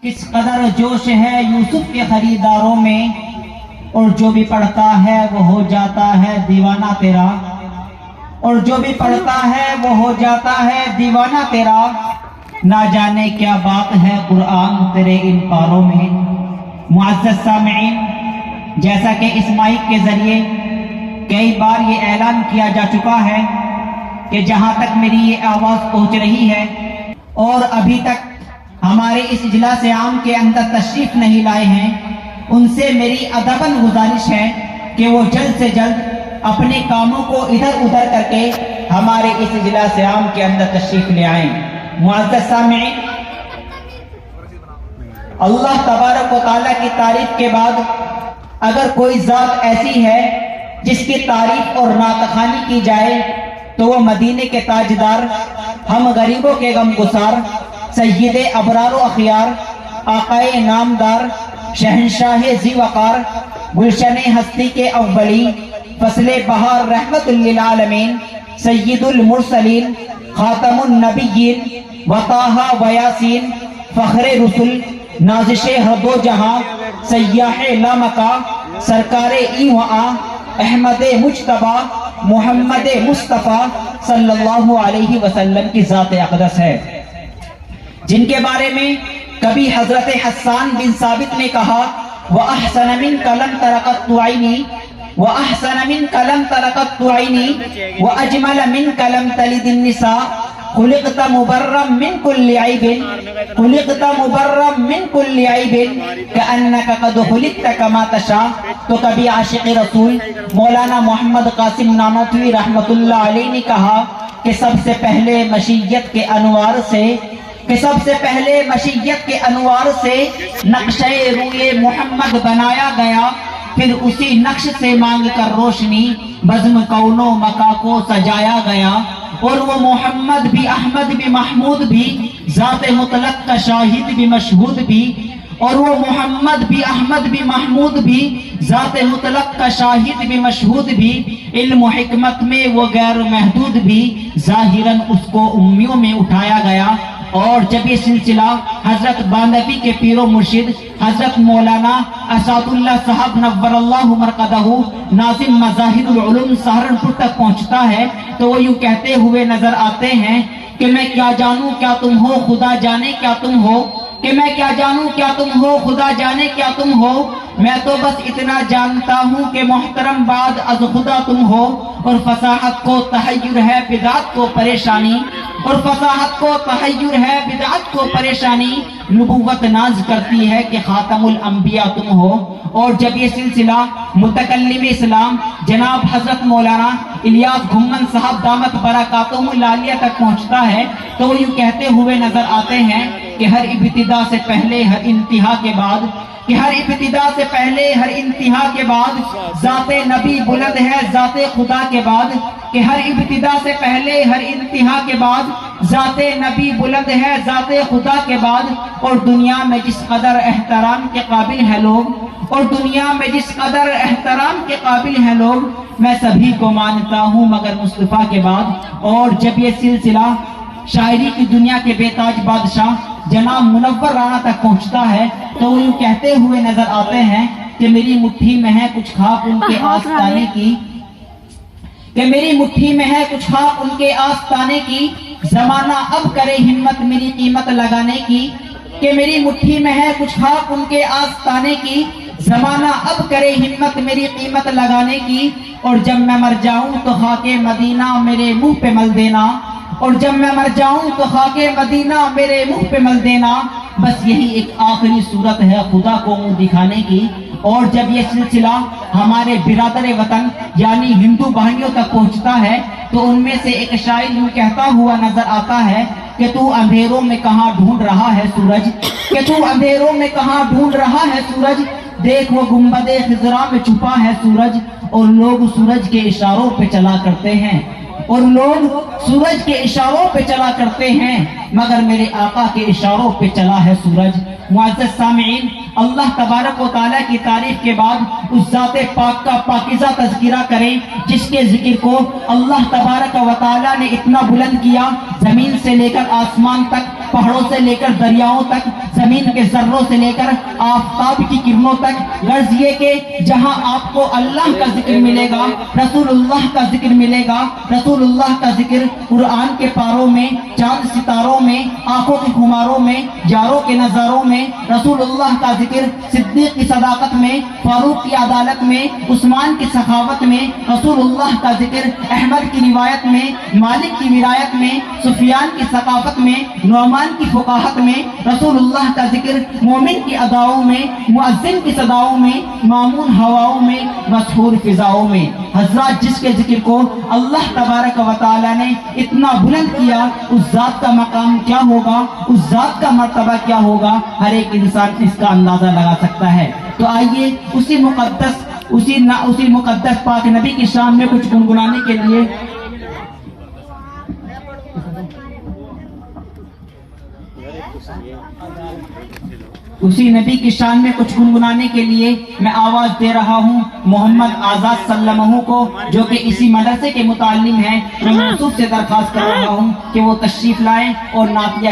کس قدر جوش ہے یوسف کے خریداروں میں، اور جو بھی پڑھتا ہے وہ ہو جاتا ہے دیوانہ تیرا، اور جو بھی پڑھتا ہے وہ ہو جاتا ہے دیوانہ تیرا۔ نہ جانے کیا بات ہے قرآن تیرے ان پاروں میں۔ معزز سامعین، جیسا کہ اس مائک کے ذریعے کئی بار یہ اعلان کیا جا چکا ہے کہ جہاں تک میری یہ آواز پہنچ رہی ہے اور ابھی تک ہمارے اس اجلاس عام کے اندر تشریف نہیں لائے ہیں، ان سے میری ادباً گزارش ہے کہ وہ جلد سے جلد اپنے کاموں کو ادھر ادھر کر کے ہمارے اس اجلاس عام کے اندر تشریف لے آئیں۔ معزز سامعین، اللہ تبارک و تعالیٰ کی تعریف کے بعد اگر کوئی ذات ایسی ہے جس کی تعریف اور نعت خوانی کی جائے تو وہ مدینے کے تاجدار، ہم غریبوں کے غم گسار، سید ابرار و اخیار، آقائے نامدار، شہنشاہ ذی وقار، گلشن ہستی کے اولی، فصل بہار رحمت للعالمین، سید المرسلین، خاتم النبیین، وطٰہٰ و یاسین، فخر رسل، نازش ہر دو جہاں، سیاح لامکا، سرکار ای و آ، احمد مجتبیٰ، محمد مصطفیٰ صلی اللہ علیہ وسلم کی ذات اقدس ہے، جن کے بارے میں کبھی حضرت حسان بن ثابت نے کہا وَأَحْسَنَ مِنْكَ لَمْ تَرَقَتْ عَيْنِي وَأَحْسَنَ مِنْكَ لَمْ تَرَقَتْ عَيْنِي وَأَجْمَلَ مِنْكَ لَمْ تَلِدِ النِّسَاء خُلِقْتَ مُبَرًّا مِنْ كُلِّ عَيْبٍ خُلِقْتَ مُبَرًّا مِنْ كُلِّ عَيْبٍ كَأَنَّكَ قَدْ خُلِقْتَ كَمَا تَشَاءُ۔ تو کبھی عاشق رسول مولانا محمد قاسم نانوتوی رحمت اللہ علیہ نے کہا کہ سب سے پہلے مشیت کے انوار سے نقشہ روئے محمد بنایا گیا، پھر اسی نقش سے مانگ کر روشنی بزم کون و مکا کو سجایا گیا، اور وہ محمد بھی احمد بھی محمود بھی ذات مطلق کا شاہد بھی مشہود بھی، اور وہ محمد بھی احمد بھی محمود بھی ذات مطلق کا شاہد بھی مشہود بھی، علم و حکمت میں وہ غیر محدود بھی، ظاہراً اس کو امیوں میں اٹھایا گیا۔ اور جب یہ سلسلہ حضرت باندفی کے پیر و مرشد حضرت مولانا اسعد اللہ صاحب نور اللہ مرقدہ ناظم مظاہر العلوم سہارنپور تک پہنچتا ہے تو وہ یوں کہتے ہوئے نظر آتے ہیں کہ میں کیا جانوں کیا تم ہو، خدا جانے کیا تم ہو، کہ میں کیا جانوں کیا تم ہو، خدا جانے کیا تم ہو، میں تو بس اتنا جانتا ہوں کہ محترم بعد از خدا تم ہو، اور فصاحت کو تحیر ہے بدعت کو پریشانی، اور فصاحت کو تحیر ہے بدعت کو پریشانی، نبوت ناز کرتی ہے کہ خاتم الانبیاء تم ہو۔ اور جب یہ سلسلہ متکلم اسلام جناب حضرت مولانا الیاس گھمن صاحب دامت برکاتہم العالیہ تک پہنچتا ہے تو وہ یوں کہتے ہوئے نظر آتے ہیں کہ ہر ابتدا سے پہلے ہر انتہا کے بعد، کہ ہر ابتدا سے پہلے ہر انتہا کے بعد ذات نبی بلند ہے ذات خدا کے بعد، کہ ہر ابتدا سے پہلے ہر انتہا کے بعد ذات نبی بلند ہے ذات خدا کے بعد۔ اور دنیا میں جس قدر احترام کے قابل ہیں لوگ، اور دنیا میں جس قدر احترام کے قابل ہیں لوگ، میں سبھی کو مانتا ہوں مگر مصطفیٰ کے بعد۔ اور جب یہ سلسلہ شاعری کی دنیا کے بے تاج بادشاہ جناب منور رانا تک پہنچتا ہے تو وہ یوں کہتے ہوئے نظر آتے ہیں کہ میری مٹھی میں ہے کچھ خاک ان کے آستانے کی، کہ میری مٹھی میں ہے کچھ خاک ان کے آستانے کی، زمانہ اب کرے ہمت میری قیمت لگانے کی، کہ میری مٹھی میں ہے کچھ خاک ان کے آستانے کی، زمانہ اب کرے ہمت میری قیمت لگانے کی، اور جب میں مر جاؤں تو خاک مدینہ میرے منہ پہ مل دینا، اور جب میں مر جاؤں تو خاک مدینہ میرے منہ پہ مل دینا، بس یہی ایک آخری صورت ہے خدا کو منہ دکھانے کی۔ اور جب یہ سلسلہ ہمارے برادر وطن یعنی ہندو بھائیوں تک پہنچتا ہے تو ان میں سے ایک شاعر یوں کہتا ہوا نظر آتا ہے کہ تو اندھیروں میں کہاں ڈھونڈ رہا ہے سورج، کہ تو اندھیروں میں کہاں ڈھونڈ رہا ہے سورج، دیکھ وہ گنبد خضرا میں چھپا ہے سورج، اور لوگ سورج کے اشاروں پہ چلا کرتے ہیں، اور لوگ سورج کے اشاروں پہ چلا کرتے ہیں مگر میرے آقا کے اشاروں پہ چلا ہے سورج۔ معزز سامعین، اللہ تبارک و تعالیٰ کی تعریف کے بعد اس ذات پاک کا پاکیزہ تذکرہ کریں جس کے ذکر کو اللہ تبارک و تعالیٰ نے اتنا بلند کیا، زمین سے لے کر آسمان تک پہاڑوں سے لے کر دریاؤں تک، زمین کے ذروں سے لے کر آفتاب کی کرنوں تک، غرض یہ کہ جہاں آپ کو اللہ کا ذکر ملے گا، رسول اللہ کا ذکر ملے گا، رسول اللہ کا ذکر قرآن کے پاروں میں، چاند ستاروں میں، آنکھوں کے خماروں میں، جاروں کے نظاروں میں، رسول اللہ کا ذکر صدیق کی صداقت میں، فاروق کی عدالت میں، عثمان کی سخاوت میں، رسول اللہ کا ذکر احمد کی روایت میں، مالک کی ولایت میں، سفیان کی ثقافت میں، نعمان کی فقاہت میں، رسول اللہ کا ذکر مومن کی اداؤں میں، مؤذن کی صداؤں میں، مامون ہواؤں میں، مسحور فضاؤں میں۔ حضرات، جس کے ذکر کو اللہ تبارک و تعالی نے اتنا بلند کیا، اس ذات کا مقام کیا ہوگا، اس ذات کا مرتبہ کیا ہوگا، ہر ایک انسان اس کا اندازہ لگا سکتا ہے۔ تو آئیے اسی مقدس پاک نبی کی شان میں کچھ گنگنانے کے لیے اسی نبی کی شان میں کچھ گنگنانے کے لیے میں آواز دے رہا ہوں محمد آزاد سلمہ کو، جو کہ اسی مدرسے کے متعلم ہیں۔ میں موصوف سے درخواست کر رہا ہوں کہ وہ تشریف لائیں اور نعتیہ